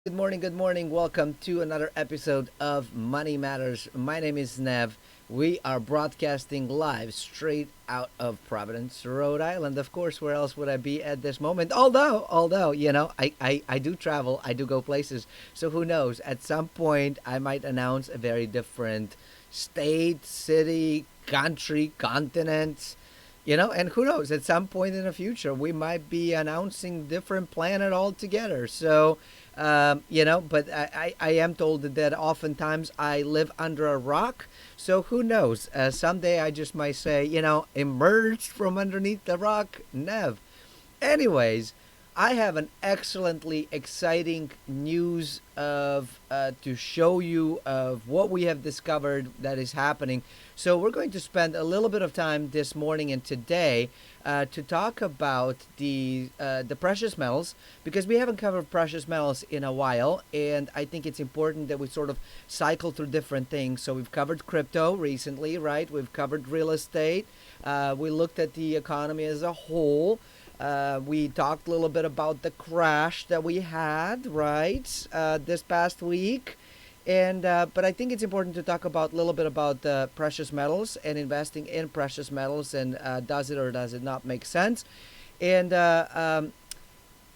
Good morning, good morning. Welcome to another episode of Money Matters. My name is Nev. We are broadcasting live straight out of Providence, Rhode Island. Of course, where else would I be at this moment? Although, I do travel, I do go places. So who knows? At some point, I might announce a very different state, city, country, continent. And who knows? At some point in the future, we might be announcing different planet altogether. So, but I am told that oftentimes I live under a rock. So who knows? Someday I just might say, emerged from underneath the rock, Nev. Anyways, I have an excellently exciting news of to show you of what we have discovered that is happening. So we're going to spend a little bit of time this morning and today to talk about the precious metals because we haven't covered precious metals in a while, and I think it's important that we sort of cycle through different things. So we've covered crypto recently, right? We've covered real estate. We looked at the economy as a whole. We talked a little bit about the crash that we had, right, this past week. But I think it's important to talk about a little bit about precious metals and investing in precious metals and does it or does it not make sense. And uh, um,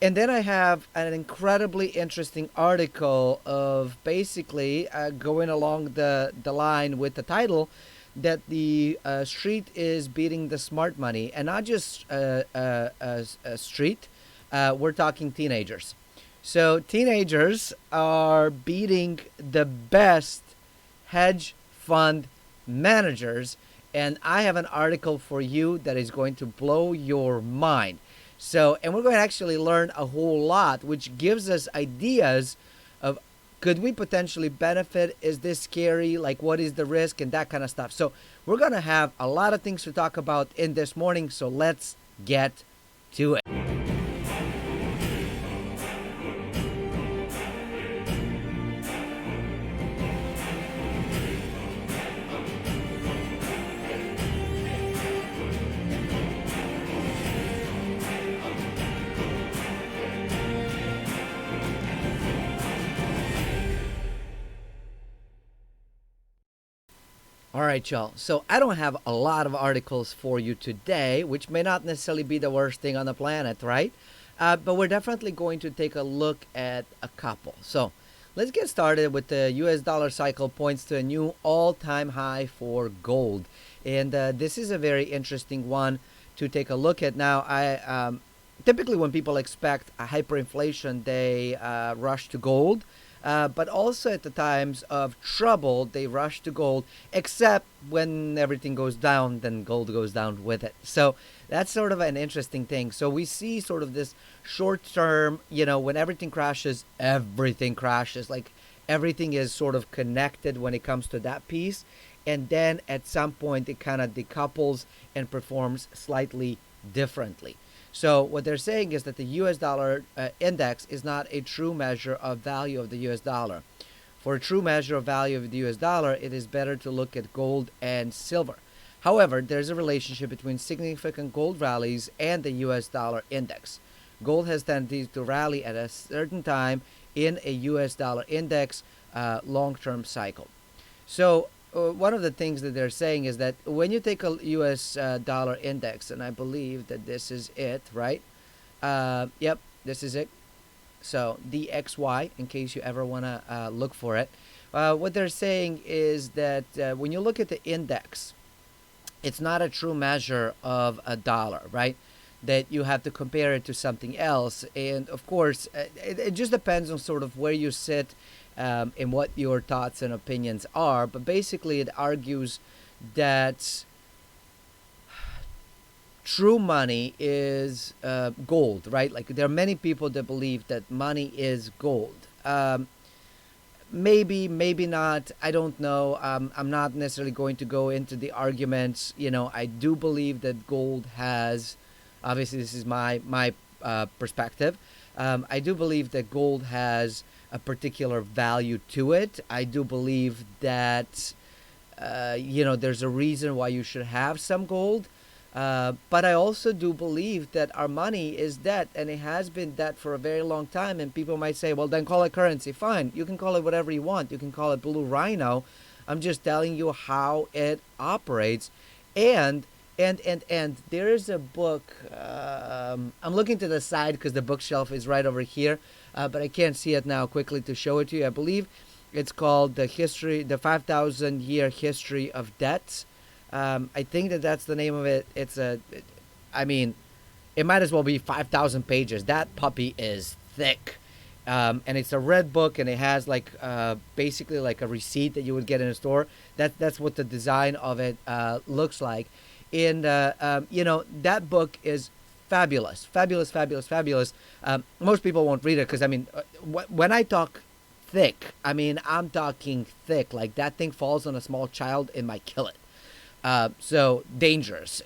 and then I have an incredibly interesting article of basically going along the line with the title that the street is beating the smart money, and not just a street. We're talking teenagers. So teenagers are beating the best hedge fund managers, and I have an article for you that is going to blow your mind. So, and we're going to actually learn a whole lot, which gives us ideas of could we potentially benefit? Is this scary? Like, what is the risk and that kind of stuff? So, we're going to have a lot of things to talk about in this morning. So, let's get to it. All right, y'all. So I don't have a lot of articles for you today, which may not necessarily be the worst thing on the planet, right? But we're definitely going to take a look at a couple. So let's get started with the US dollar cycle points to a new all time high for gold. And this is a very interesting one to take a look at. Now, typically when people expect a hyperinflation, they rush to gold. But also at the times of trouble, they rush to gold, except when everything goes down, then gold goes down with it. So that's sort of an interesting thing. So we see sort of this short term, when everything crashes. Like everything is sort of connected when it comes to that piece. And then at some point, it kind of decouples and performs slightly differently. So what they're saying is that the U.S. dollar index is not a true measure of value of the U.S. dollar. For a true measure of value of the U.S. dollar, it is better to look at gold and silver. However, there's a relationship between significant gold rallies and the U.S. dollar index. Gold has tended to rally at a certain time in a U.S. dollar index long-term cycle. So one of the things that they're saying is that when you take a U.S. Dollar index, and I believe that this is it, right? Yep, this is it. So DXY, in case you ever want to look for it. What they're saying is that when you look at the index, it's not a true measure of a dollar, right? That you have to compare it to something else. And of course, it just depends on sort of where you sit and what your thoughts and opinions are. But basically, it argues that true money is gold, right? Like there are many people that believe that money is gold. Maybe not. I don't know. I'm not necessarily going to go into the arguments. I do believe that gold has, obviously, this is my perspective. I do believe that gold has a particular value to it. I do believe that there's a reason why you should have some gold. But I also do believe that our money is debt, and it has been debt for a very long time. And people might say, well, then call it currency. Fine, you can call it whatever you want. You can call it Blue Rhino. I'm just telling you how it operates. And and there is a book. I'm looking to the side because the bookshelf is right over here, but I can't see it now quickly to show it to you. I believe it's called the 5,000 year history of debts. I think that's the name of it. I mean, it might as well be 5,000 pages. That puppy is thick. And it's a red book, and it has like basically like a receipt that you would get in a store. That's what the design of it looks like. And that book is fabulous, fabulous, fabulous, fabulous. Most people won't read it because I mean, when I talk thick, I mean I'm talking thick. Like that thing falls on a small child, it might kill it. So dangerous,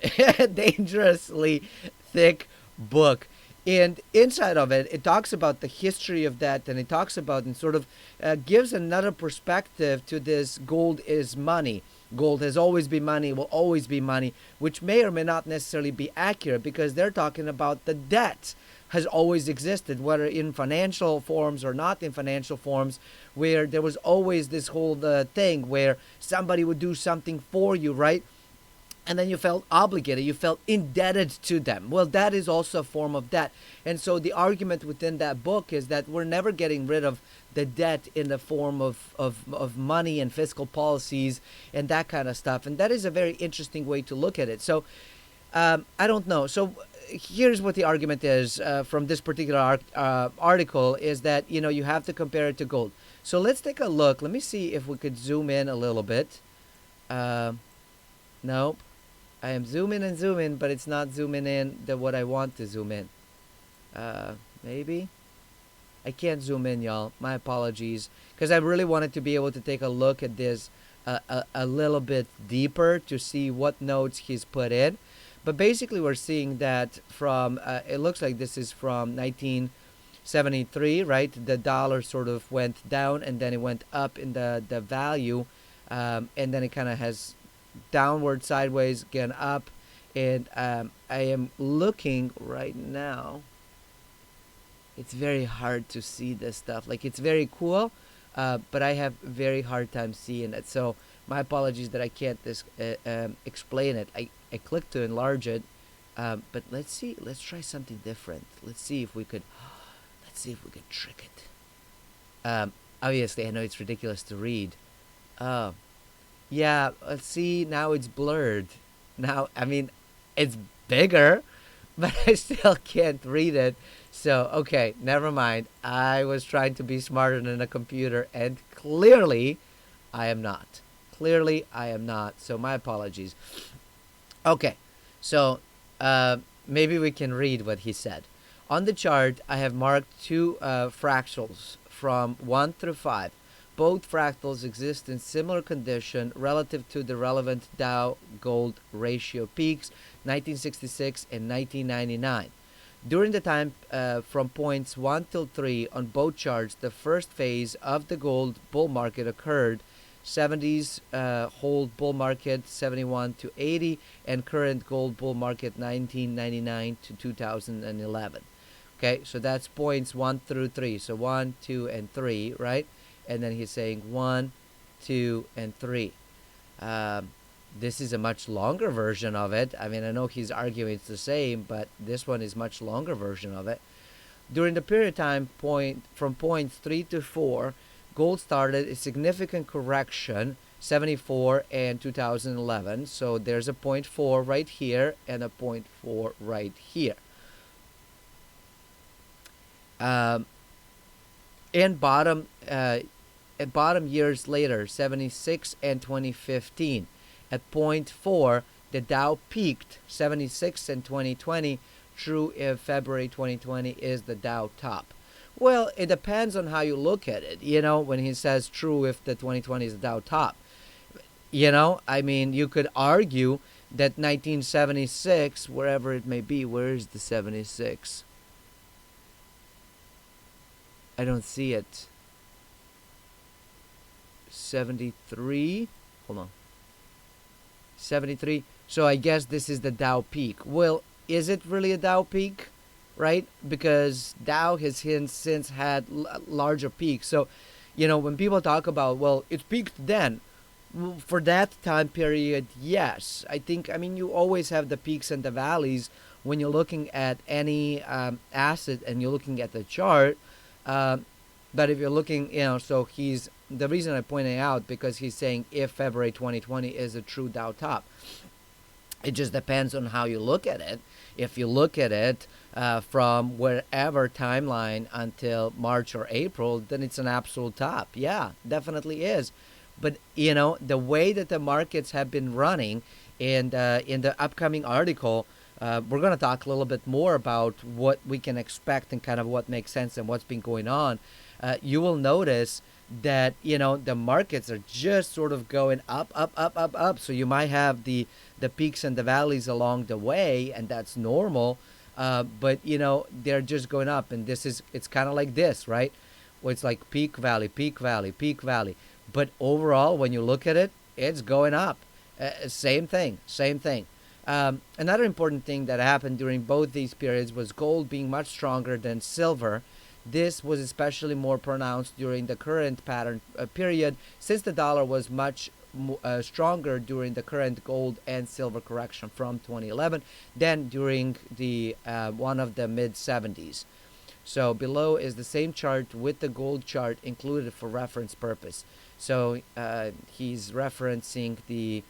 dangerously thick book. And inside of it, it talks about the history of that, and it talks about and sort of gives another perspective to this gold is money. Gold has always been money, will always be money, which may or may not necessarily be accurate because they're talking about the debt has always existed, whether in financial forms or not in financial forms, where there was always this whole thing where somebody would do something for you, right? And then you felt obligated, you felt indebted to them. Well, that is also a form of debt. And so the argument within that book is that we're never getting rid of the debt in the form of money and fiscal policies and that kind of stuff. And that is a very interesting way to look at it. So I don't know. So here's what the argument is from this particular article is that, you have to compare it to gold. So let's take a look. Let me see if we could zoom in a little bit. No. I am zooming, but it's not zooming in what I want to zoom in. Maybe? I can't zoom in, y'all. My apologies. Because I really wanted to be able to take a look at this a little bit deeper to see what notes he's put in. But basically we're seeing that from, it looks like this is from 1973, right? The dollar sort of went down and then it went up in the value. And then it kind of has downward, sideways, again up. And I am looking right now. It's very hard to see this stuff. Like, it's very cool, but I have very hard time seeing it. So my apologies that I can't explain it. I clicked to enlarge it, but let's see. Let's try something different. Let's see if we could trick it. Obviously, I know it's ridiculous to read. Yeah, let's see, now it's blurred. Now, I mean, it's bigger, but I still can't read it. So, okay, never mind. I was trying to be smarter than a computer, and clearly, I am not. Clearly, I am not. So, my apologies. Okay, so maybe we can read what he said. On the chart, I have marked two fractals from 1 through 5. Both fractals exist in similar condition relative to the relevant Dow gold ratio peaks, 1966 and 1999. During the time from points 1 till 3 on both charts, the first phase of the gold bull market occurred. 70s hold bull market 71 to 80, and current gold bull market 1999 to 2011. Okay, so that's points 1 through 3. So 1, 2, and 3, right? And then he's saying 1, 2, and 3. This is a much longer version of it. I mean, I know he's arguing it's the same, but this one is much longer version of it. During the period of time from points 3 to 4, gold started a significant correction, 74 and 2011. So there's a point 4 right here and a point 4 right here. And bottom years later, 76 and 2015. At point 4, the Dow peaked 76 and 2020. True if February 2020 is the Dow top. Well, it depends on how you look at it. When he says true if the 2020 is the Dow top. I mean, you could argue that 1976, wherever it may be, where is the 76? I don't see it. 73. Hold on. 73. So I guess this is the Dow peak. Well, is it really a Dow peak? Right? Because Dow has since had larger peaks. So, when people talk about, well, it peaked then, for that time period, yes. I mean, you always have the peaks and the valleys when you're looking at any asset and you're looking at the chart. Um, but if you're looking, so the reason I'm pointing out, because he's saying if February 2020 is a true Dow top. It just depends on how you look at it. If you look at it from wherever timeline until March or April, then it's an absolute top. Yeah, definitely is. But the way that the markets have been running, and in the upcoming article, we're going to talk a little bit more about what we can expect and kind of what makes sense and what's been going on. You will notice that the markets are just sort of going up, up, up, up, up. So you might have the peaks and the valleys along the way, and that's normal. But they're just going up, and it's kind of like this, right? Where it's like peak valley, peak valley, peak valley. But overall, when you look at it, it's going up. Same thing, same thing. Another important thing that happened during both these periods was gold being much stronger than silver. This was especially more pronounced during the current pattern period, since the dollar was much stronger during the current gold and silver correction from 2011 than during the one of the mid 70s. So below is the same chart with the gold chart included for reference purpose. So he's referencing the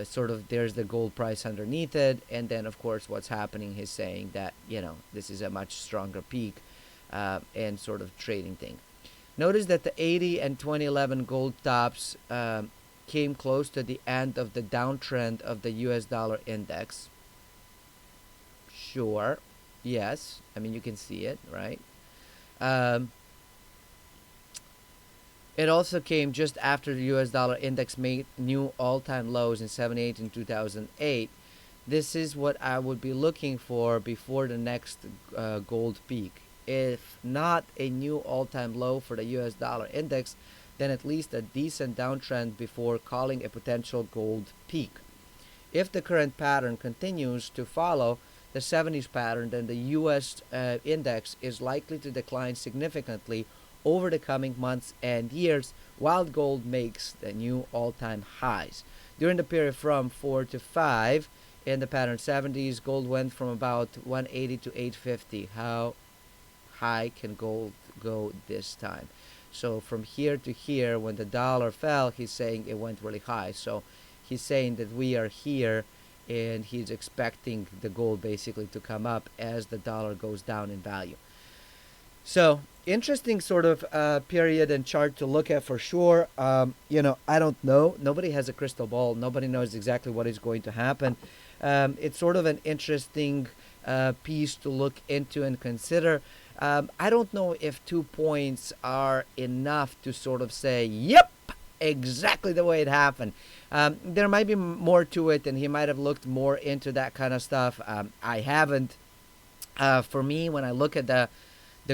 sort of, there's the gold price underneath it, and then of course what's happening, he's saying that this is a much stronger peak and sort of trading thing. Notice that the 80 and 2011 gold tops came close to the end of the downtrend of the US dollar index. Sure. Yes. I mean, you can see it, right? It also came just after the US dollar index made new all-time lows in 78 and 2008. This is what I would be looking for before the next gold peak. If not a new all-time low for the US dollar index, then at least a decent downtrend before calling a potential gold peak. If the current pattern continues to follow the 70s pattern, then the US index is likely to decline significantly over the coming months and years, while gold makes the new all-time highs. During the period from 4 to 5 in the pattern 70s, gold went from about 180 to 850. How high can gold go this time? So from here to here, when the dollar fell, he's saying it went really high. So he's saying that we are here, and he's expecting the gold basically to come up as the dollar goes down in value. So interesting sort of period and chart to look at for sure. I don't know. Nobody has a crystal ball. Nobody knows exactly what is going to happen. It's sort of an interesting piece to look into and consider. I don't know if 2 points are enough to sort of say, yep, exactly the way it happened. There might be more to it, and he might have looked more into that kind of stuff. I haven't. For me, when I look at the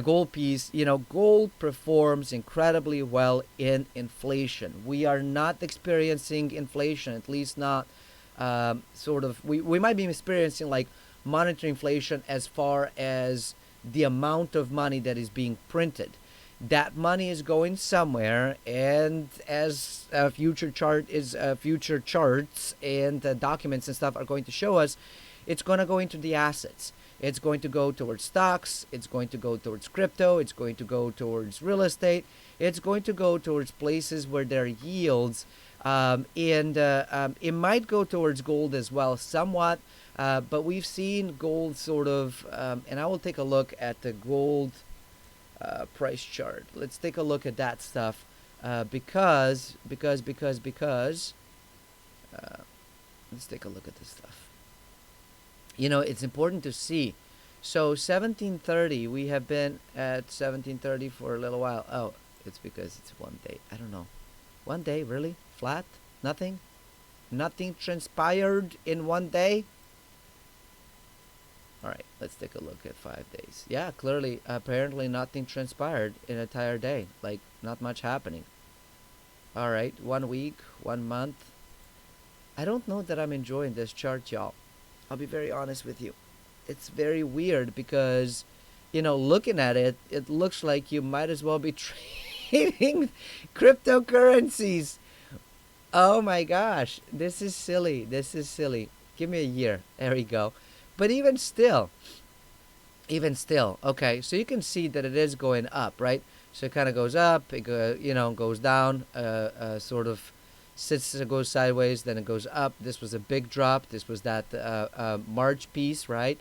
gold piece, gold performs incredibly well in inflation. We are not experiencing inflation, at least not we might be experiencing like monetary inflation as far as the amount of money that is being printed. That money is going somewhere, and as future charts and documents and stuff are going to show us, it's going to go into the assets. It's going to go towards stocks. It's going to go towards crypto. It's going to go towards real estate. It's going to go towards places where there are yields. It might go towards gold as well somewhat. But we've seen gold sort of, and I will take a look at the gold price chart. Let's take a look at that stuff because let's take a look at this stuff. It's important to see. So 1730, we have been at 1730 for a little while. Oh, it's because it's one day. I don't know. One day, really? Flat? Nothing? Nothing transpired in one day? All right, let's take a look at 5 days. Yeah, clearly, apparently nothing transpired in an entire day. Like, not much happening. All right, 1 week, 1 month. I don't know that I'm enjoying this chart, y'all. I'll be very honest with you. It's very weird because, looking at it, it looks like you might as well be trading cryptocurrencies. Oh my gosh, this is silly. This is silly. Give me a year. There we go. But even still, okay. So you can see that it is going up, right? So it kind of goes up. Goes down. Sort of sits, goes sideways. Then it goes up. This was a big drop. This was that March piece, right?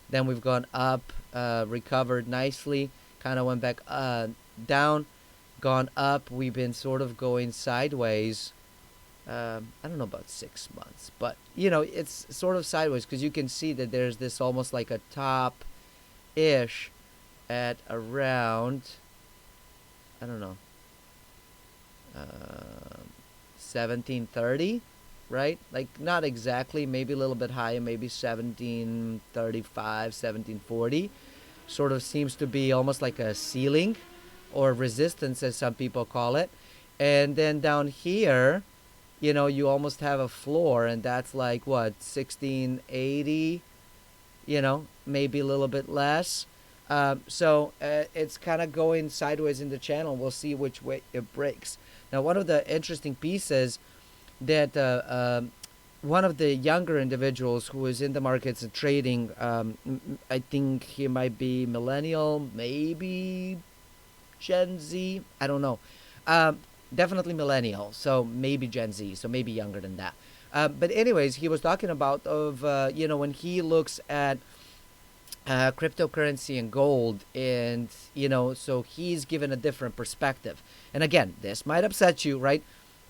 Then we've gone up, recovered nicely. Kind of went back down, gone up. We've been sort of going sideways. I don't know about 6 months, but it's sort of sideways because you can see that there's this almost like a top ish at around, I don't know, 1730, right? Like not exactly, maybe a little bit higher, maybe 1735, 1740. Sort of seems to be almost like a ceiling or resistance, as some people call it. And then down here, you almost have a floor, and that's like what, 1680, maybe a little bit less. So it's kind of going sideways in the channel. We'll see which way it breaks. Now, one of the interesting pieces that one of the younger individuals who is in the markets and trading, I think he might be millennial, maybe Gen Z, I don't know. Definitely millennial, so maybe Gen Z, so maybe younger than that. But anyways, he was talking about when he looks at cryptocurrency and gold, and so he's given a different perspective. And again, this might upset you, right?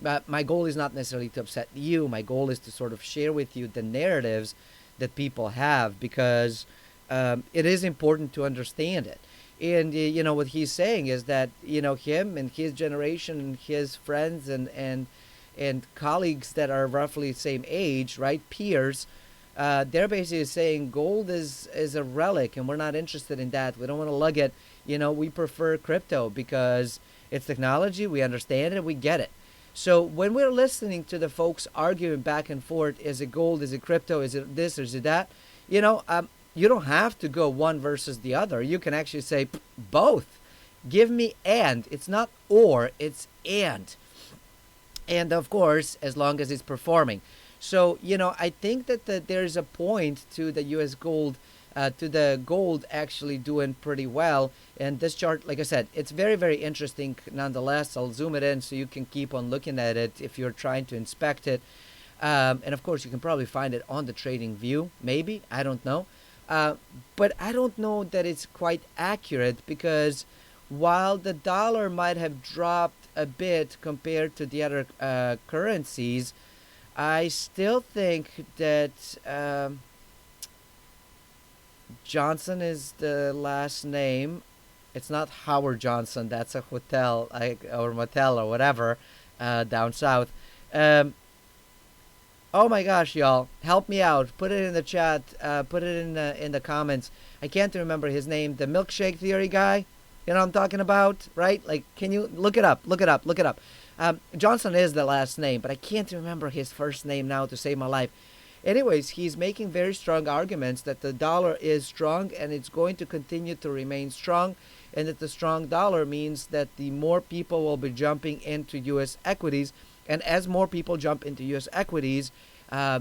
But my goal is not necessarily to upset you. My goal is to sort of share with you the narratives that people have, because it is important to understand it. And what he's saying is that him and his generation and his friends and colleagues that are roughly the same age, right, peers, they're basically saying gold is a relic, and we're not interested in that. We don't want to lug it. We prefer crypto because it's technology. We understand it. We get it. So when we're listening to the folks arguing back and forth, is it gold? Is it crypto? Is it this or is it that? You don't have to go one versus the other. You can actually say both. Give me and. It's not or, it's and. And of course, as long as it's performing. So, I think that there's a point to the US gold, to the gold actually doing pretty well. And this chart, like I said, it's very, very interesting nonetheless. I'll zoom it in so you can keep on looking at it if you're trying to inspect it. And of course, you can probably find it on the trading view, maybe. I don't know. But I don't know that it's quite accurate, because while the dollar might have dropped a bit compared to the other currencies, I still think that Johnson is the last name. It's not Howard Johnson. That's a hotel, or motel or whatever, down south. Oh my gosh, y'all, help me out. Put it in the chat. Put it in the comments. I can't remember his name. The milkshake theory guy. You know what I'm talking about, right? Like, can you look it up? Look it up. Look it up. Johnson is the last name, but I can't remember his first name now to save my life. Anyways, he's making very strong arguments that the dollar is strong and it's going to continue to remain strong, and that the strong dollar means that the more people will be jumping into U.S. equities. And as more people jump into U.S. equities,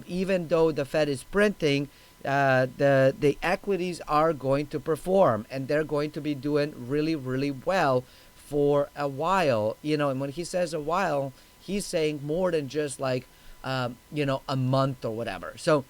even though the Fed is printing, the equities are going to perform, and they're going to be doing really, really well for a while. And when he says a while, he's saying more than just like, a month or whatever. So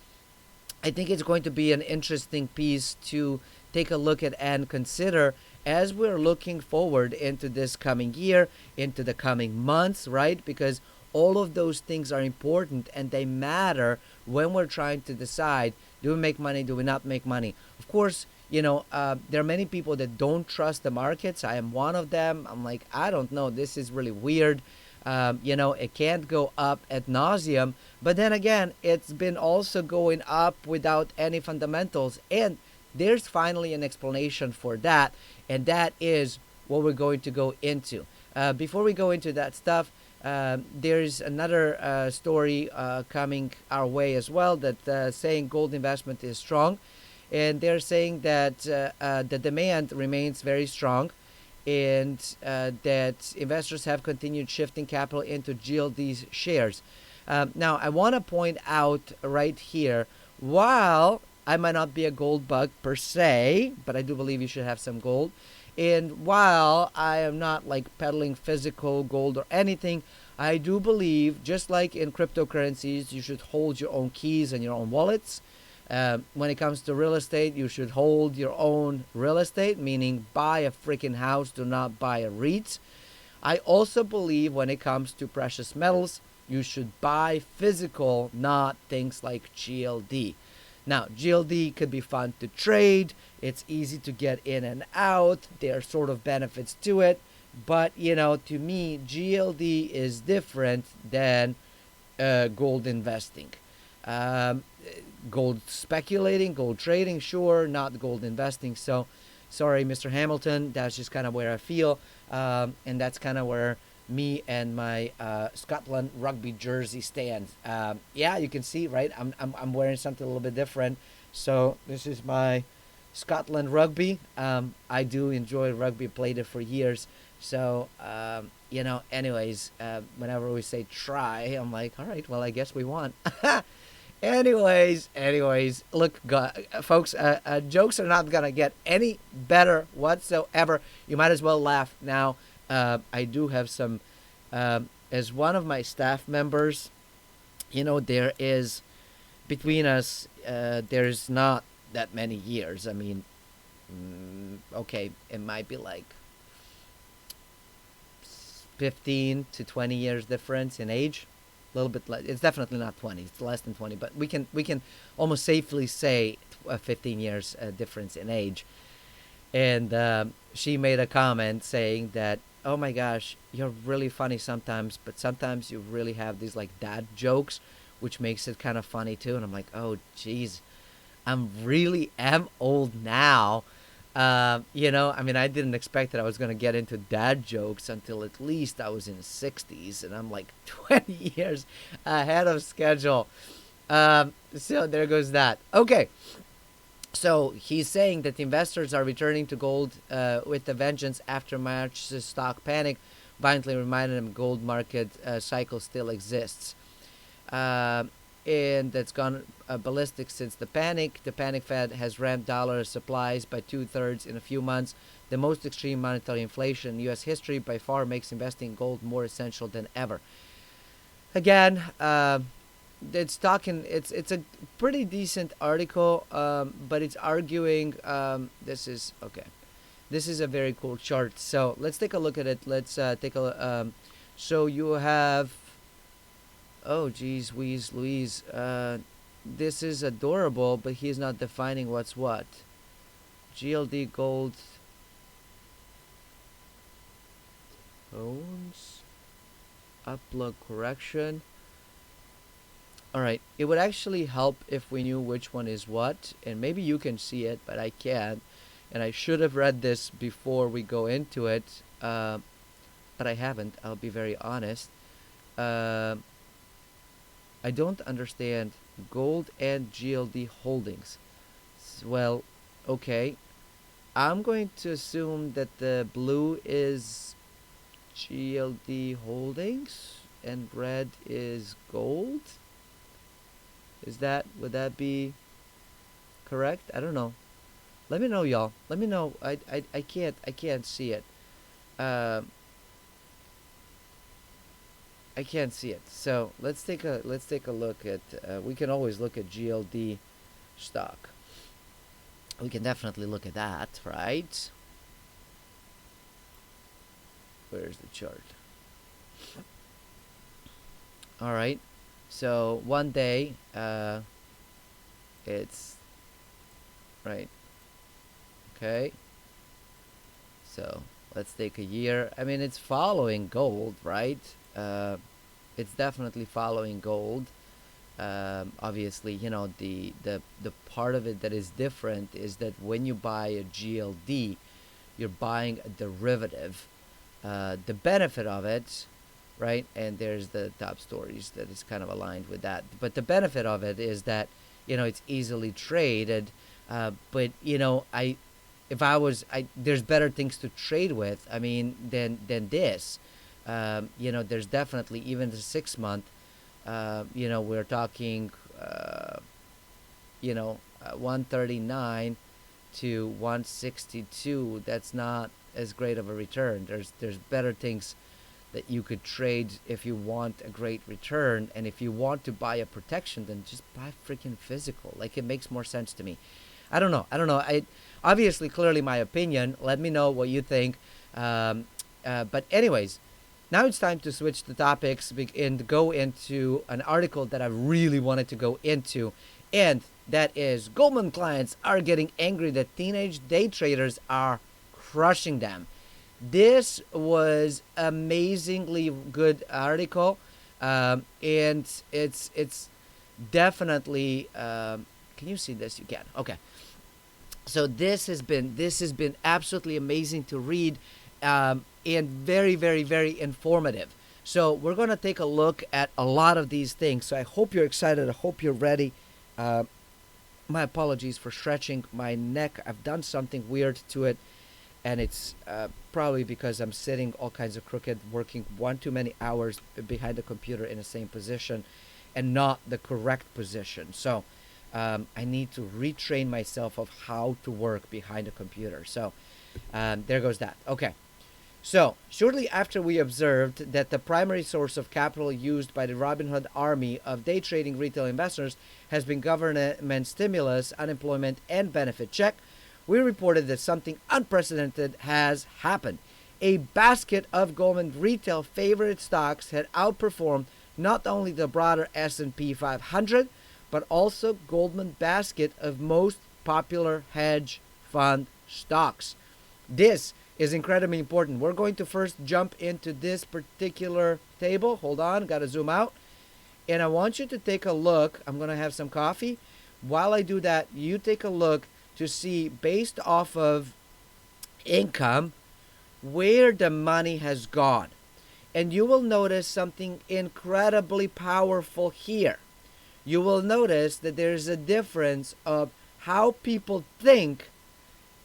I think it's going to be an interesting piece to take a look at and consider as we're looking forward into this coming year, into the coming months, right? Because all of those things are important and they matter when we're trying to decide, do we make money, do we not make money? Of course, there are many people that don't trust the markets. I am one of them. I'm like, I don't know, this is really weird. It can't go up ad nauseum. But then again, it's been also going up without any fundamentals. And there's finally an explanation for that. And that is what we're going to go into. Before we go into that stuff, there's another story coming our way as well that saying gold investment is strong, and they're saying that the demand remains very strong, and that investors have continued shifting capital into GLD shares. Now, I want to point out right here, while I might not be a gold bug per se, but I do believe you should have some gold. And while I am not like peddling physical gold or anything, I do believe, just like in cryptocurrencies, you should hold your own keys and your own wallets. When it comes to real estate, you should hold your own real estate, meaning buy a freaking house, do not buy a REIT. I also believe when it comes to precious metals, you should buy physical, not things like GLD. Now, GLD could be fun to trade. It's easy to get in and out. There are sort of benefits to it. But, to me, GLD is different than gold investing. Um, Gold speculating, gold trading, sure, not gold investing. So, sorry, Mr. Hamilton, that's just kind of where I feel. And that's kind of where me and my Scotland rugby jersey stand. Yeah, you can see, right? I'm wearing something a little bit different. So this is my Scotland rugby. I do enjoy rugby, played it for years. So, anyways, whenever we say try, I'm like, all right, well, I guess we won. Anyways, look, folks, jokes are not going to get any better whatsoever. You might as well laugh now. I do have some, as one of my staff members, there is, between us, there's not that many years. I mean, okay, it might be like 15 to 20 years difference in age. A little bit less. It's definitely not 20. It's less than 20, but we can almost safely say 15 years difference in age. And she made a comment saying that, oh my gosh, you're really funny sometimes, but sometimes you really have these like dad jokes, which makes it kind of funny too. And I'm like, oh geez, I'm really am old now. I mean, I didn't expect that I was going to get into dad jokes until at least I was in the 60s, and I'm like 20 years ahead of schedule. So there goes that. Okay. So he's saying that investors are returning to gold with a vengeance after March's stock panic, violently reminding them gold market cycle still exists. And that's gone ballistic since the panic. The panic Fed has ramped dollar supplies by 2/3 in a few months. The most extreme monetary inflation in U.S. history by far makes investing in gold more essential than ever. Again, it's talking. It's a pretty decent article, but it's arguing. This is okay. This is a very cool chart. So let's take a look at it. Let's take a. So you have. Oh, geez, Louise. This is adorable, but he's not defining what's what. GLD gold tones. Upload correction. Alright, it would actually help if we knew which one is what. And maybe you can see it, but I can't. And I should have read this before we go into it. But I haven't, I'll be very honest. I don't understand gold and GLD holdings. Well, okay. I'm going to assume that the blue is GLD holdings and red is gold. Would that be correct? I don't know. Let me know, y'all. Let me know. I can't see it. I can't see it. So let's take a look at. We can always look at GLD stock. We can definitely look at that, right? Where's the chart? All right. So one day, it's right. Okay. So let's take a year. I mean, it's following gold, right? It's definitely following gold. Obviously, the part of it that is different is that when you buy a GLD, you're buying a derivative. the benefit of it, right? And there's the top stories that is kind of aligned with that. But the benefit of it is that, it's easily traded. But if I was, there's better things to trade with. I mean, than this. There's definitely even the 6 month. We're talking, 139 to 162. That's not as great of a return. There's better things that you could trade if you want a great return, and if you want to buy a protection, then just buy freaking physical. Like, it makes more sense to me. I don't know. I obviously, clearly, my opinion. Let me know what you think. But anyways, now it's time to switch the topics and go into an article that I really wanted to go into, and that is Goldman clients are getting angry that teenage day traders are crushing them. This was amazingly good article, and it's definitely. Can you see this? You can. Okay. So this has been absolutely amazing to read, and very, very, very informative. So we're gonna take a look at a lot of these things. So I hope you're excited. I hope you're ready. My apologies for stretching my neck. I've done something weird to it, and it's probably because I'm sitting all kinds of crooked, working one too many hours behind the computer in the same position and not the correct position. So I need to retrain myself of how to work behind a computer. So there goes that. Okay. So shortly after we observed that the primary source of capital used by the Robinhood army of day trading retail investors has been government stimulus, unemployment, and benefit check, we reported that something unprecedented has happened. A basket of Goldman retail favorite stocks had outperformed not only the broader S&P 500, but also Goldman basket of most popular hedge fund stocks. This is incredibly important. We're going to first jump into this particular table. Hold on, got to zoom out. And I want you to take a look. I'm going to have some coffee. While I do that, you take a look to see, based off of income, where the money has gone. And you will notice something incredibly powerful here. You will notice that there's a difference of how people think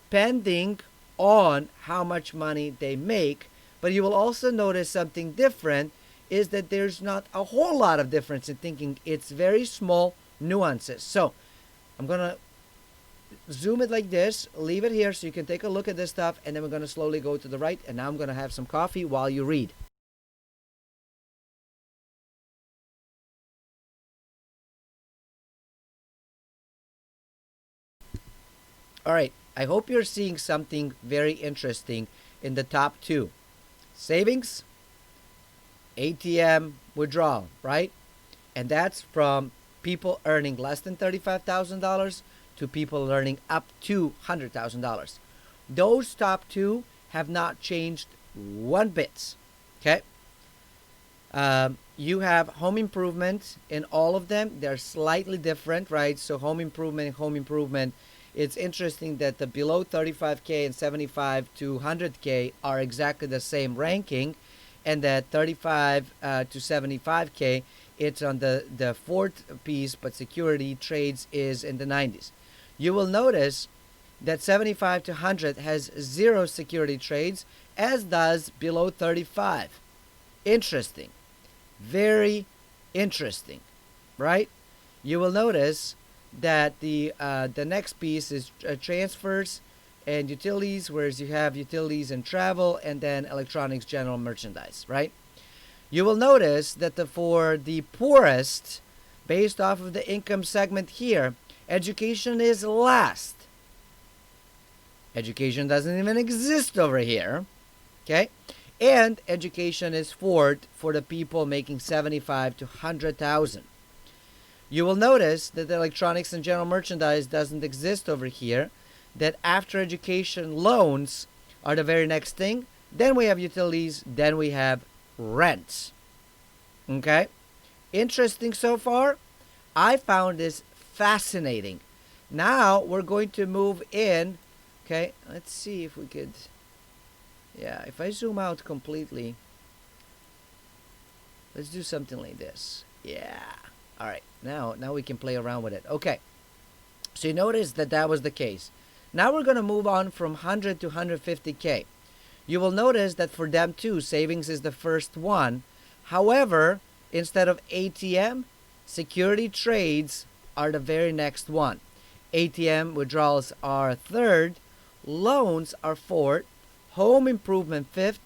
depending on how much money they make. But you will also notice something different is that there's not a whole lot of difference in thinking. It's very small nuances. So I'm going to zoom it like this, leave it here so you can take a look at this stuff, and then we're going to slowly go to the right, and now I'm going to have some coffee while you read. All right, I hope you're seeing something very interesting in the top two. Savings, ATM, withdrawal, right? And that's from people earning less than $35,000 to people earning up to $100,000. Those top two have not changed one bit. Okay. You have home improvement in all of them. They're slightly different, right? So home improvement. It's interesting that the below 35K and 75 to 100K are exactly the same ranking, and that 35 to 75K, it's on the fourth piece, but security trades is in the 90s. You will notice that 75 to 100 has zero security trades, as does below 35. Interesting. Very interesting, right? You will notice that the next piece is transfers and utilities, whereas you have utilities and travel, and then electronics, general merchandise, right? You will notice that for the poorest, based off of the income segment here, education is last. Education doesn't even exist over here, okay? And education is fourth for the people making 75 to 100,000. You will notice that the electronics and general merchandise doesn't exist over here, that after education, loans are the very next thing. Then we have utilities, then we have rents. Okay? Interesting so far? I found this fascinating. Now we're going to move in. Okay, let's see if we could Yeah, if I zoom out completely, let's do something like this. Yeah. All right. Now we can play around with it. Okay. So you notice that that was the case. Now we're going to move on from 100 to 150K. You will notice that for them too, savings is the first one. However, instead of ATM, security trades are the very next one. ATM withdrawals are third, loans are fourth, home improvement fifth,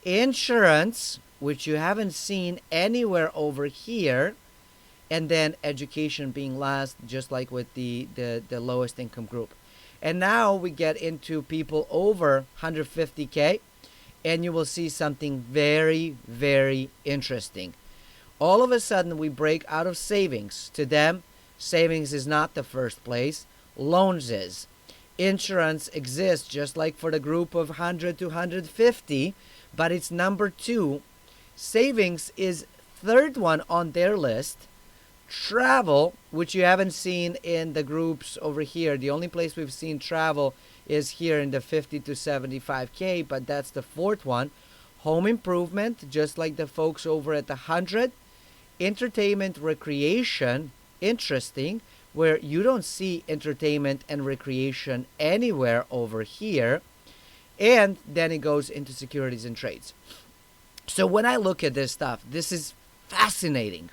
insurance, which you haven't seen anywhere over here, and then education being last, just like with the lowest income group. And now we get into people over 150K, and you will see something very, very interesting. All of a sudden, we break out of savings. To them, savings is not the first place, loans is. Insurance exists just like for the group of 100 to 150, but it's number two. Savings is third one on their list. Travel, which you haven't seen in the groups over here. The only place we've seen travel is here in the 50 to 75K, but that's the fourth one. Home improvement, just like the folks over at the 100. Entertainment, recreation, interesting, where you don't see entertainment and recreation anywhere over here. And then it goes into securities and trades. So when I look at this stuff, this is fascinating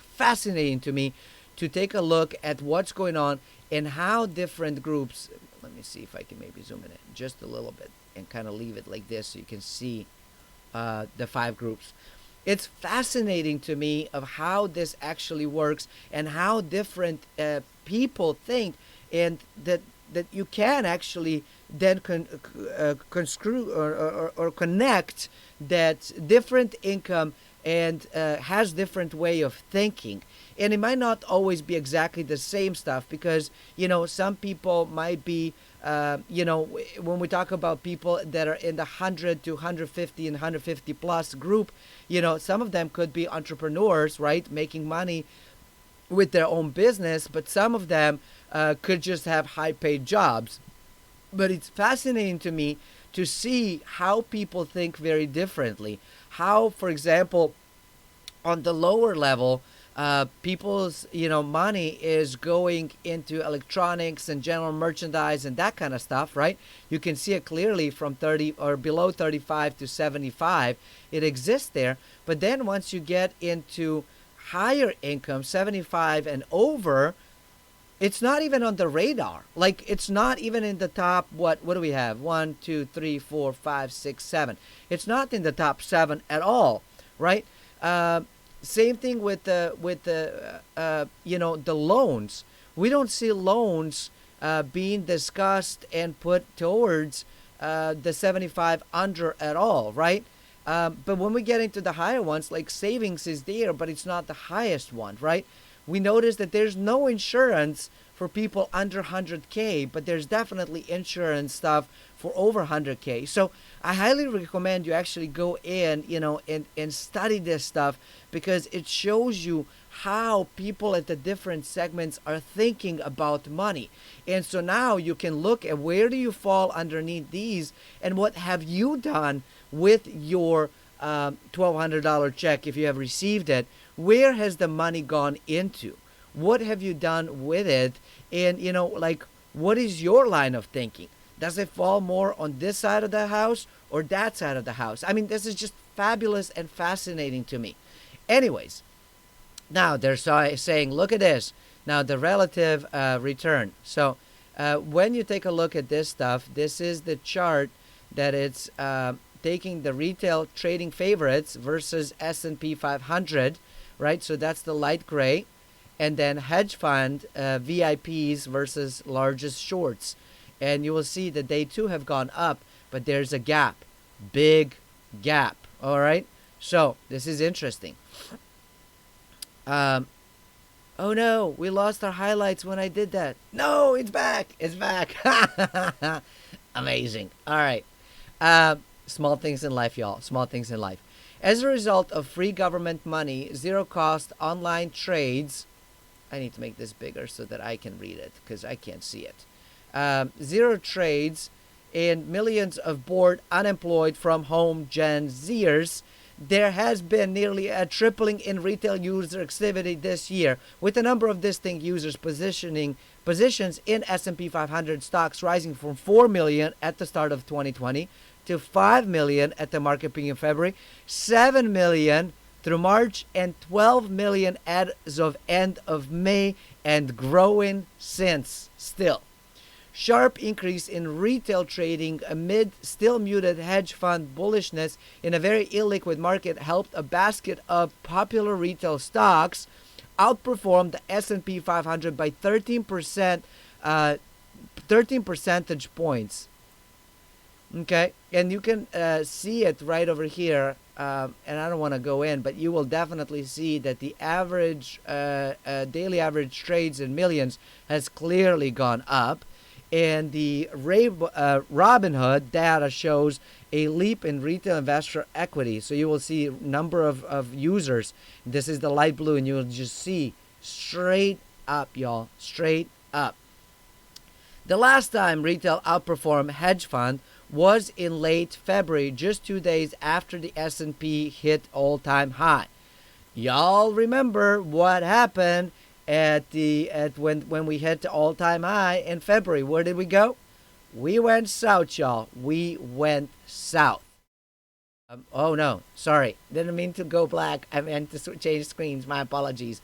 to me to take a look at what's going on and how different groups. Let me see if I can maybe zoom in just a little bit and kind of leave it like this so you can see the five groups. It's fascinating to me of how this actually works and how different people think, and that you can actually then conscrew or connect that different income and has different way of thinking. And it might not always be exactly the same stuff, because some people might be when we talk about people that are in the 100 to 150 and 150 plus group, some of them could be entrepreneurs, right, making money with their own business, but some of them could just have high paid jobs. But it's fascinating to me to see how people think very differently. How, for example, on the lower level, people's money is going into electronics and general merchandise and that kind of stuff, right? You can see it clearly from 30 or below 35 to 75. It exists there. But then once you get into higher income, 75 and over, it's not even on the radar. Like, it's not even in the top. What do we have? 1, 2, 3, 4, 5, 6, 7. It's not in the top 7 at all, right? Same thing with the loans. We don't see loans being discussed and put towards the 75 under at all, right? But when we get into the higher ones, like savings is there, but it's not the highest one, right? We notice that there's no insurance for people under 100K, but there's definitely insurance stuff for over 100K. So I highly recommend you actually go in, and study this stuff, because it shows you how people at the different segments are thinking about money. And so now you can look at where do you fall underneath these, and what have you done with your $1,200 check if you have received it. Where has the money gone into? What have you done with it? And, what is your line of thinking? Does it fall more on this side of the house or that side of the house? I mean, this is just fabulous and fascinating to me. Anyways, now they're saying, look at this. Now, the relative return. So when you take a look at this stuff, this is the chart that it's taking the retail trading favorites versus S&P 500, right? So that's the light gray. And then hedge fund VIPs versus largest shorts. And you will see that they too have gone up, but there's a gap, big gap. All right. So this is interesting. Oh no, we lost our highlights when I did that. No, it's back. It's back. Amazing. All right. Small things in life, y'all. Small things in life. As a result of free government money, zero cost online trades. I need to make this bigger so that I can read it, because I can't see it. Zero trades and millions of bored, unemployed from home Gen Zers, there has been nearly a tripling in retail user activity this year, with a number of distinct users positions in S&P 500 stocks rising from 4 million at the start of 2020 to 5 million at the market peak in February, 7 million through March, and 12 million as of end of May, and growing since still. Sharp increase in retail trading amid still muted hedge fund bullishness in a very illiquid market helped a basket of popular retail stocks outperform the S&P 500 by 13%, 13 percentage points. Okay, and you can see it right over here, and I don't want to go in, but you will definitely see that the average daily average trades in millions has clearly gone up. And the Robinhood data shows a leap in retail investor equity. So you will see number of users. This is the light blue, and you'll just see straight up, y'all, straight up. The last time retail outperformed hedge fund was in late February, just 2 days after the S&P hit all-time high. Y'all remember what happened when we hit the all-time high in February? Where did we go? We went south, y'all. We went south. Oh no, sorry, didn't mean to go black. I meant to change screens. My apologies.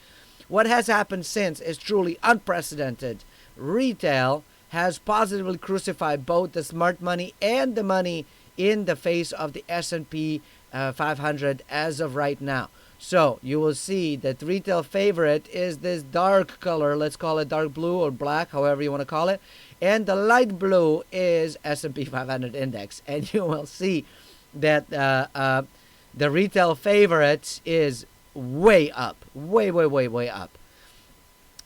What has happened since is truly unprecedented. Retail has positively crucified both the smart money and the money in the face of the S&P 500 as of right now. So you will see that retail favorite is this dark color. Let's call it dark blue or black, however you want to call it. And the light blue is S&P 500 index. And you will see that the retail favorite is way up, way up.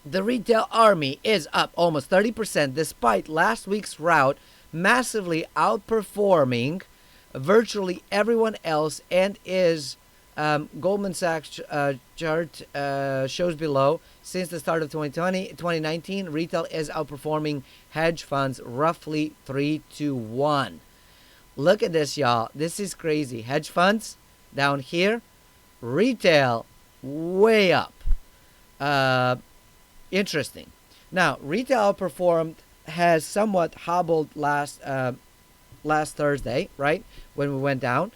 The retail army is up almost 30% despite last week's rout massively outperforming virtually everyone else, and is Goldman Sachs chart shows below. Since the start of 2019, retail is outperforming hedge funds roughly 3-1. Look at this, y'all. This is crazy. Hedge funds down here, retail way up. Interesting. Now, retail outperformed has somewhat hobbled last Thursday, right, when we went down.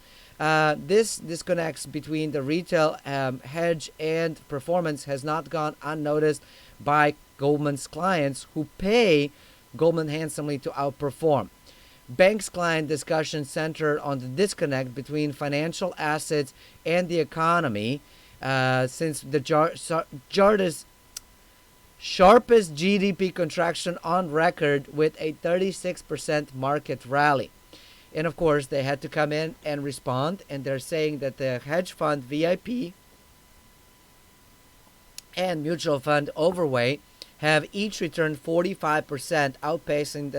This disconnects between the retail hedge and performance has not gone unnoticed by Goldman's clients, who pay Goldman handsomely to outperform. Banks' client discussions centered on the disconnect between financial assets and the economy, since the sharpest GDP contraction on record with a 36% market rally. And of course, they had to come in and respond, and they're saying that the hedge fund VIP and mutual fund overweight have each returned 45%, outpacing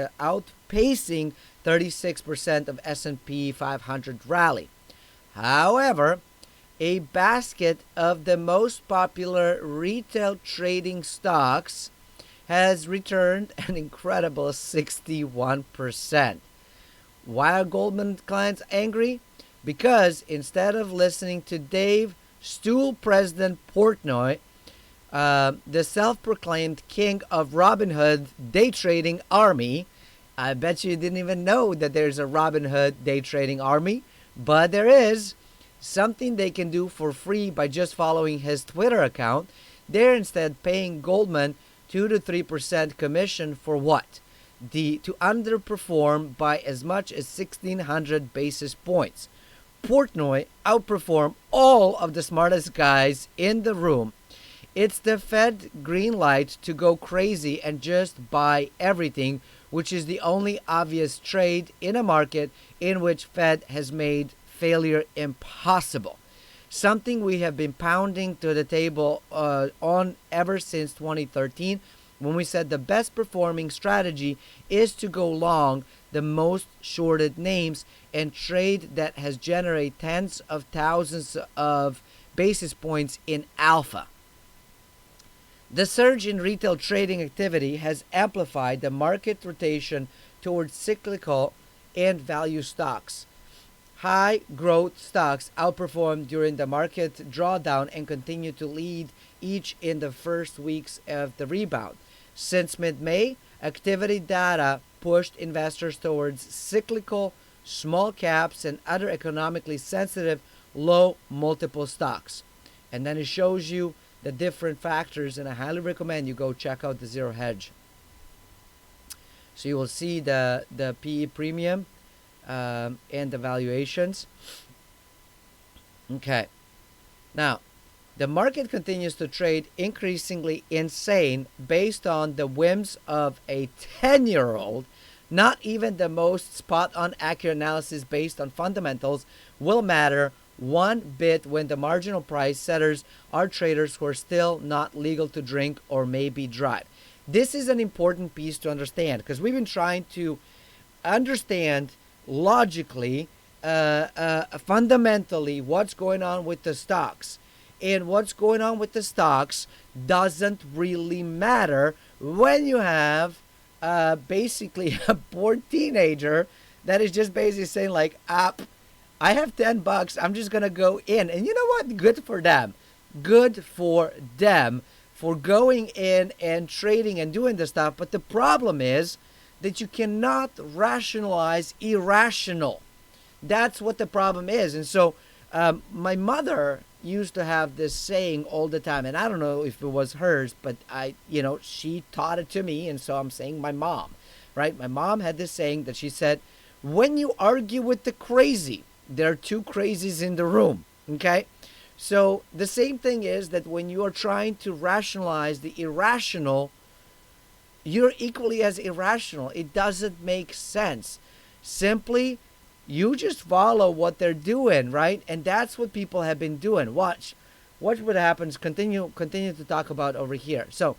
36% of S&P 500 rally. However, a basket of the most popular retail trading stocks has returned an incredible 61%. Why are Goldman clients angry? Because instead of listening to Dave Stool President Portnoy, the self-proclaimed king of Robinhood day trading army, I bet you didn't even know that there's a Robinhood day trading army, but there is something they can do for free by just following his Twitter account. They're instead paying Goldman 2 to 3% commission for what? To underperform by as much as 1,600 basis points. Portnoy outperformed all of the smartest guys in the room. It's the Fed green light to go crazy and just buy everything, which is the only obvious trade in a market in which Fed has made failure impossible. Something we have been pounding to the table on ever since 2013, when we said the best performing strategy is to go long the most shorted names and trade that has generated tens of thousands of basis points in alpha. The surge in retail trading activity has amplified the market rotation towards cyclical and value stocks. High growth stocks outperformed during the market drawdown and continue to lead each in the first weeks of the rebound. Since mid May, activity data pushed investors towards cyclical, small caps, and other economically sensitive, low multiple stocks. And then it shows you the different factors, and I highly recommend you go check out the Zero Hedge. So you will see the PE premium and the valuations. Okay. Now, the market continues to trade increasingly insane based on the whims of a 10-year-old. Not even the most spot-on accurate analysis based on fundamentals will matter one bit when the marginal price setters are traders who are still not legal to drink or maybe drive. This is an important piece to understand because we've been trying to understand logically, fundamentally, what's going on with the stocks. And what's going on with the stocks doesn't really matter when you have basically a poor teenager that is just basically saying like, I have $10, I'm just going to go in. And you know what? Good for them. Good for them for going in and trading and doing the stuff. But the problem is that you cannot rationalize irrational. That's what the problem is. And so my mother used to have this saying all the time, and I don't know if it was hers, but she taught it to me, and so I'm saying my mom, right? My mom had this saying that she said, when you argue with the crazy, there are two crazies in the room, okay? So the same thing is that when you are trying to rationalize the irrational, you're equally as irrational. It doesn't make sense. Simply, you just follow what they're doing, right? And that's what people have been doing. Watch what happens. Continue to talk about over here. So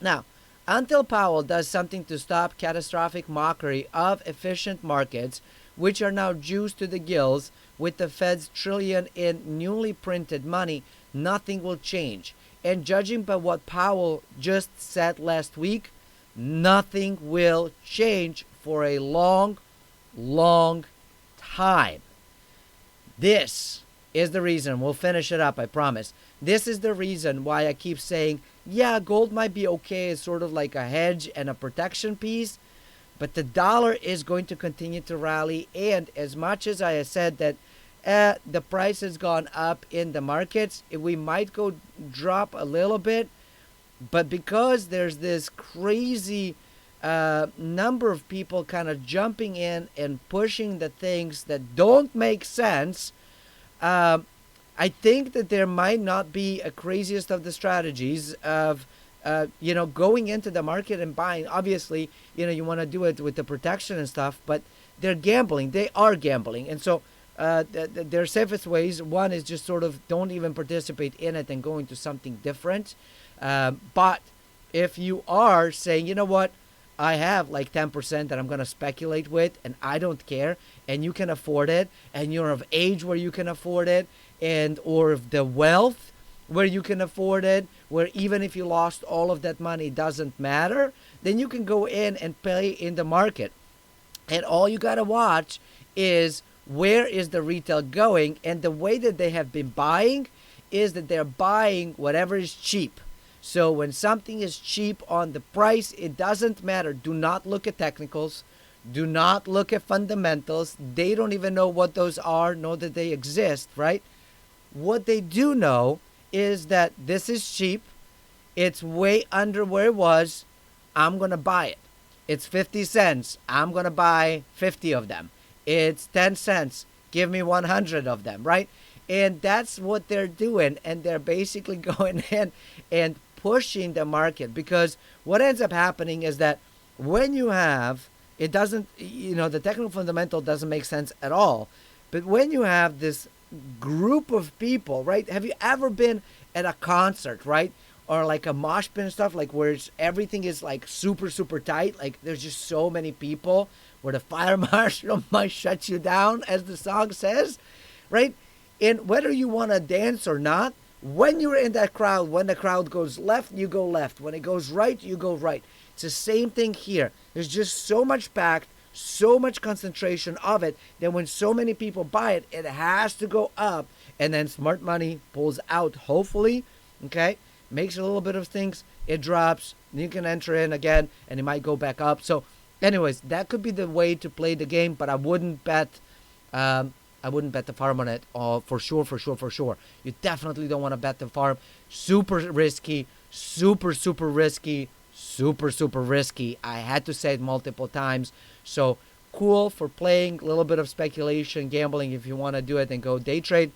now, until Powell does something to stop catastrophic mockery of efficient markets, which are now juiced to the gills with the Fed's trillion in newly printed money, nothing will change. And judging by what Powell just said last week, nothing will change for a long, long time. This is the reason. We'll finish it up, I promise. This is the reason why I keep saying, yeah, gold might be okay. It's sort of like a hedge and a protection piece. But the dollar is going to continue to rally. And as much as I said that the price has gone up in the markets, we might go drop a little bit. But because there's this crazy number of people kind of jumping in and pushing the things that don't make sense, I think that there might not be a craziest of the strategies of going into the market and buying. Obviously, you want to do it with the protection and stuff, but they're gambling. They are gambling. And so their safest ways, one is just sort of don't even participate in it and go into something different. But if you are saying, you know what, I have like 10% that I'm going to speculate with and I don't care, and you can afford it, and you're of age where you can afford it, and or of the wealth where you can afford it, where even if you lost all of that money, it doesn't matter, then you can go in and play in the market. And all you got to watch is where is the retail going, and the way that they have been buying is that they're buying whatever is cheap. So when something is cheap on the price, it doesn't matter. Do not look at technicals. Do not look at fundamentals. They don't even know what those are, know that they exist, right? What they do know is that this is cheap. It's way under where it was. I'm going to buy it. It's 50 cents. I'm going to buy 50 of them. It's 10 cents. Give me 100 of them, right? And that's what they're doing. And they're basically going in and pushing the market, because what ends up happening is that when you have, it doesn't, the technical fundamental doesn't make sense at all. But when you have this group of people, right? Have you ever been at a concert, right? Or like a mosh pit and stuff, like where everything is like super, super tight. Like there's just so many people where the fire marshal might shut you down, as the song says, right? And whether you want to dance or not, when you're in that crowd, when the crowd goes left, you go left. When it goes right, you go right. It's the same thing here. There's just so much packed, so much concentration of it that when so many people buy it, it has to go up, and then smart money pulls out, hopefully, okay, makes a little bit of things, it drops, you can enter in again, and it might go back up. So anyways, that could be the way to play the game, but I wouldn't bet the farm on it. For sure, for sure, for sure. You definitely don't want to bet the farm. Super risky, super, super risky, super, super risky. I had to say it multiple times. So cool for playing, a little bit of speculation, gambling. If you want to do it and go day trade,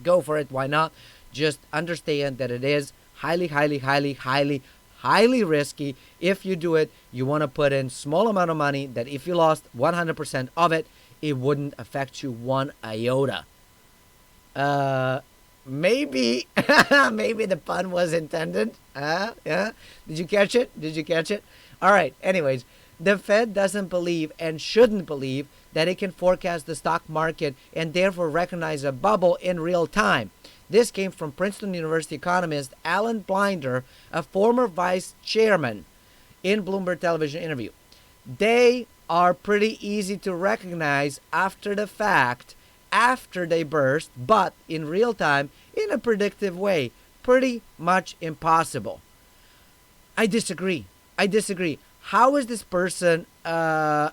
go for it. Why not? Just understand that it is highly, highly, highly, highly, highly risky. If you do it, you want to put in small amount of money that if you lost 100% of it, it wouldn't affect you one iota. Maybe, maybe the pun was intended. Yeah. Did you catch it? Did you catch it? All right. Anyways, the Fed doesn't believe and shouldn't believe that it can forecast the stock market and therefore recognize a bubble in real time. This came from Princeton University economist Alan Blinder, a former vice chairman, in Bloomberg television interview. They are pretty easy to recognize after the fact, after they burst, but in real time, in a predictive way. Pretty much impossible. I disagree. How is this person a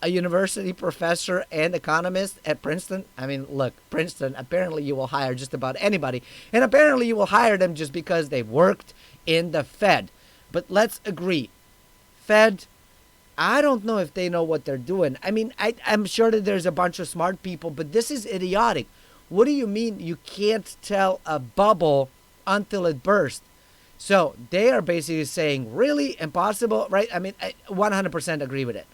university professor and economist at Princeton? I mean, look, Princeton, apparently you will hire just about anybody. And apparently you will hire them just because they worked in the Fed. But let's agree. Fed, I don't know if they know what they're doing. I mean, I'm sure that there's a bunch of smart people, but this is idiotic. What do you mean you can't tell a bubble until it bursts? So they are basically saying, really impossible, right? I mean, I 100% agree with it.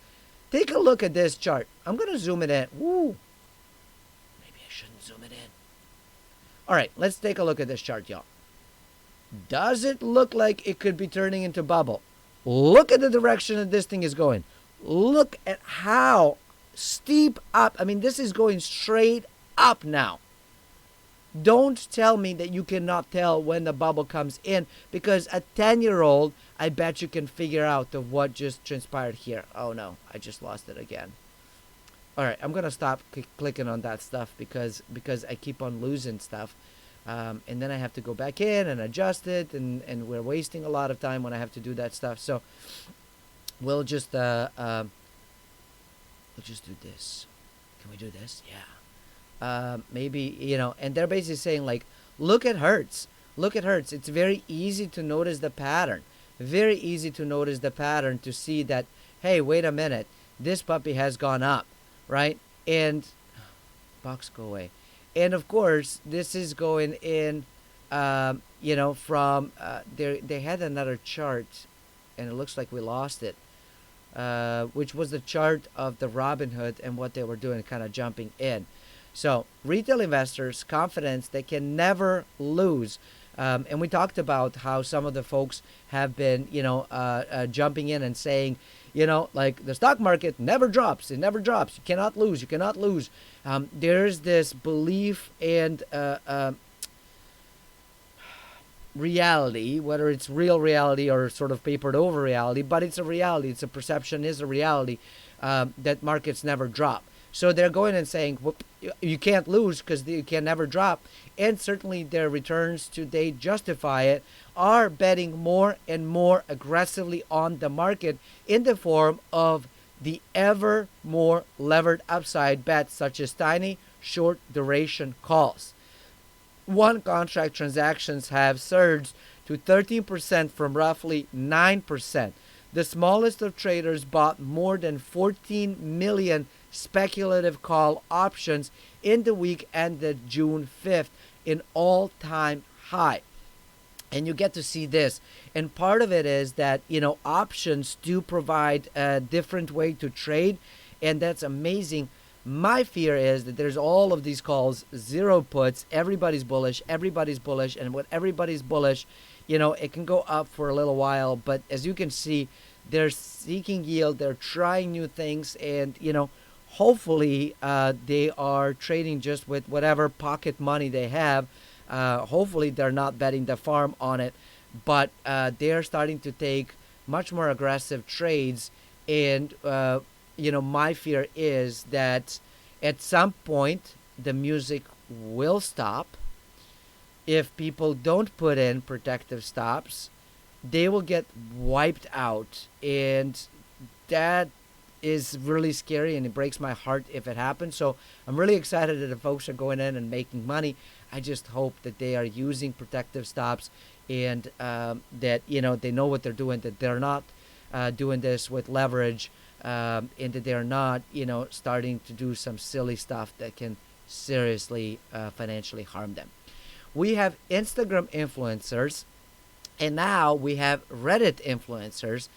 Take a look at this chart. I'm going to zoom it in. Woo. Maybe I shouldn't zoom it in. All right, let's take a look at this chart, y'all. Does it look like it could be turning into bubble? Look at the direction that this thing is going. Look at how steep up. I mean, this is going straight up now. Don't tell me that you cannot tell when the bubble comes in, because a 10-year-old, I bet you can figure out of what just transpired here. Oh no, I just lost it again. All right, I'm gonna stop clicking on that stuff because I keep on losing stuff, and then I have to go back in and adjust it, and we're wasting a lot of time when I have to do that stuff. So we'll just do this. Can we do this? Yeah. Maybe, and they're basically saying, like, look at Hertz. Look at Hertz. It's very easy to notice the pattern. Very easy to notice the pattern to see that, hey, wait a minute. This puppy has gone up, right? And, box, go away. And, of course, this is going in, from, they had another chart, and it looks like we lost it, which was the chart of the Robinhood and what they were doing, kind of jumping in. So retail investors, confidence, they can never lose. And we talked about how some of the folks have been, jumping in and saying, like the stock market never drops. It never drops. You cannot lose. You cannot lose. There's this belief and reality, whether it's real reality or sort of papered over reality, but it's a reality. It's a perception, is a reality that markets never drop. So they're going and saying, well, you can't lose because you can never drop. And certainly their returns to date justify it, are betting more and more aggressively on the market in the form of the ever more levered upside bets, such as tiny short duration calls. One contract transactions have surged to 13% from roughly 9%. The smallest of traders bought more than 14 million speculative call options in the week ended June 5th, an all-time high. And you get to see this. And part of it is that, options do provide a different way to trade, and that's amazing. My fear is that there's all of these calls, zero puts, everybody's bullish, and when everybody's bullish, it can go up for a little while, but as you can see, they're seeking yield, they're trying new things, and, hopefully they are trading just with whatever pocket money they have. Hopefully they're not betting the farm on it, but they're starting to take much more aggressive trades, and my fear is that at some point the music will stop. If people don't put in protective stops, they will get wiped out. And that is really scary, and it breaks my heart if it happens. So I'm really excited that the folks are going in and making money. I just hope that they are using protective stops, and that they know what they're doing, that they're not doing this with leverage, and that they're not starting to do some silly stuff that can seriously financially harm them. We have Instagram influencers, and now we have Reddit influencers.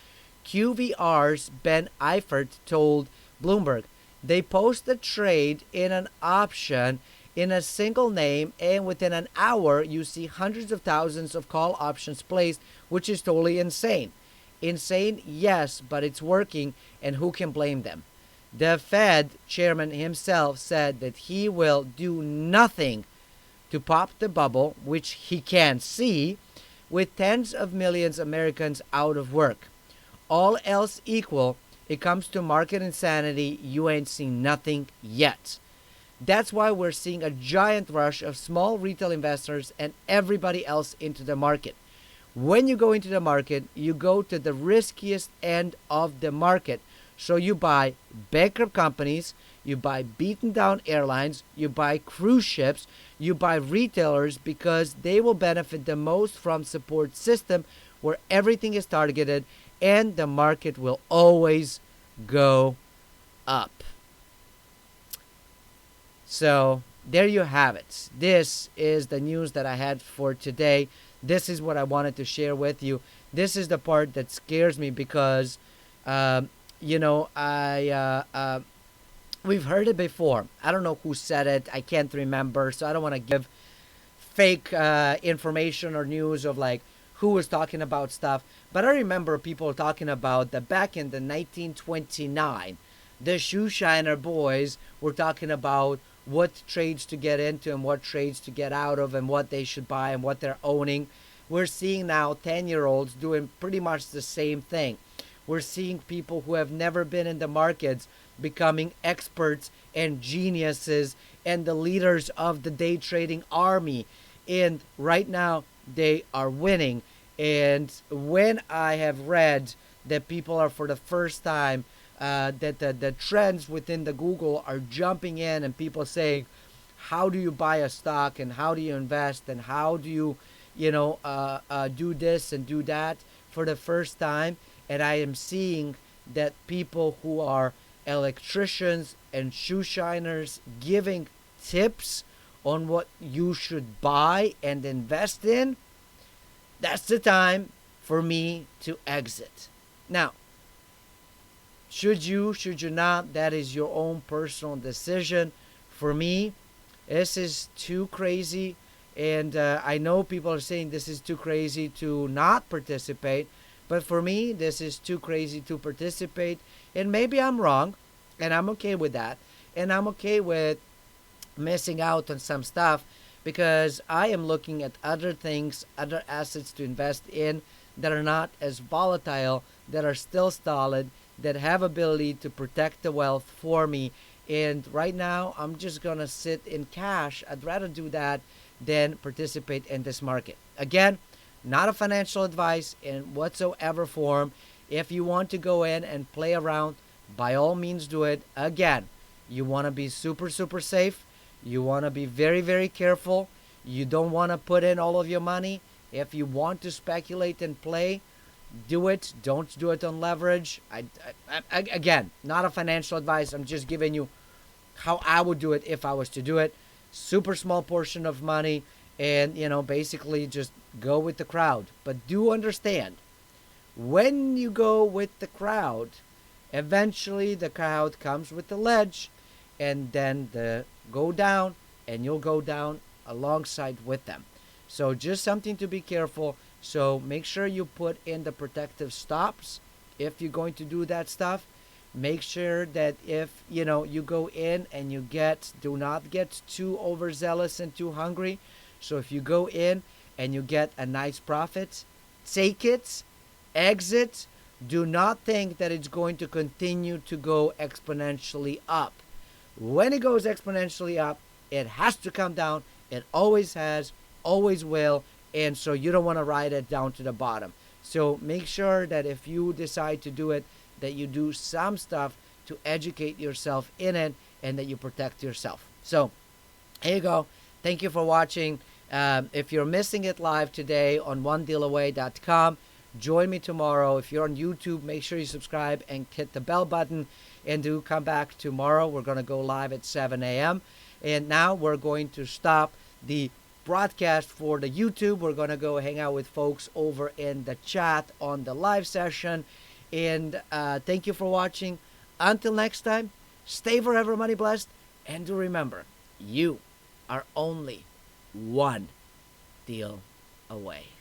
QVR's Ben Eifert told Bloomberg they post a trade in an option in a single name, and within an hour, you see hundreds of thousands of call options placed, which is totally insane. Insane, yes, but it's working, and who can blame them? The Fed chairman himself said that he will do nothing to pop the bubble, which he can't see, with tens of millions of Americans out of work. All else equal, it comes to market insanity, you ain't seen nothing yet. That's why we're seeing a giant rush of small retail investors and everybody else into the market. When you go into the market, you go to the riskiest end of the market. So you buy bankrupt companies, you buy beaten down airlines, you buy cruise ships, you buy retailers, because they will benefit the most from support system where everything is targeted, and the market will always go up. So there you have it. This is the news that I had for today. This is what I wanted to share with you. This is the part that scares me because, we've heard it before. I don't know who said it. I can't remember. So I don't want to give fake information or news of like who was talking about stuff. But I remember people talking about that back in the 1929, the shoeshiner boys were talking about what trades to get into and what trades to get out of and what they should buy and what they're owning. We're seeing now 10-year-olds doing pretty much the same thing. We're seeing people who have never been in the markets becoming experts and geniuses and the leaders of the day trading army. And right now they are winning. And when I have read that people are for the first time, that the trends within the Google are jumping in, and people saying, how do you buy a stock and how do you invest and how do you, do this and do that for the first time. And I am seeing that people who are electricians and shoe shiners giving tips on what you should buy and invest in. That's the time for me to exit. Now, should you not, that is your own personal decision. For me, this is too crazy. And I know people are saying this is too crazy to not participate. But for me, this is too crazy to participate. And maybe I'm wrong. And I'm okay with that. And I'm okay with missing out on some stuff, because I am looking at other things, other assets to invest in that are not as volatile, that are still solid, that have ability to protect the wealth for me. And right now, I'm just going to sit in cash. I'd rather do that than participate in this market. Again, not a financial advice in whatsoever form. If you want to go in and play around, by all means do it. Again, you want to be super, super safe. You want to be very, very careful. You don't want to put in all of your money. If you want to speculate and play, do it. Don't do it on leverage. Again, not a financial advice. I'm just giving you how I would do it if I was to do it. Super small portion of money, and basically just go with the crowd. But do understand, when you go with the crowd, eventually the crowd comes with the ledge, and then the go down, and you'll go down alongside with them. So just something to be careful. So make sure you put in the protective stops if you're going to do that stuff. Make sure that if you go in and do not get too overzealous and too hungry. So if you go in and you get a nice profit, take it, exit, Do not think that it's going to continue to go exponentially up. When it goes exponentially up, it has to come down. It always has, always will. And so you don't want to ride it down to the bottom. So make sure that if you decide to do it, that you do some stuff to educate yourself in it and that you protect yourself. So here you go. Thank you for watching. If you're missing it live today on onedealaway.com, join me tomorrow. If you're on YouTube, make sure you subscribe and hit the bell button. And do come back tomorrow. We're going to go live at 7 a.m. And now we're going to stop the broadcast for the YouTube. We're going to go hang out with folks over in the chat on the live session. And thank you for watching. Until next time, stay forever money blessed. And do remember, you are only one deal away.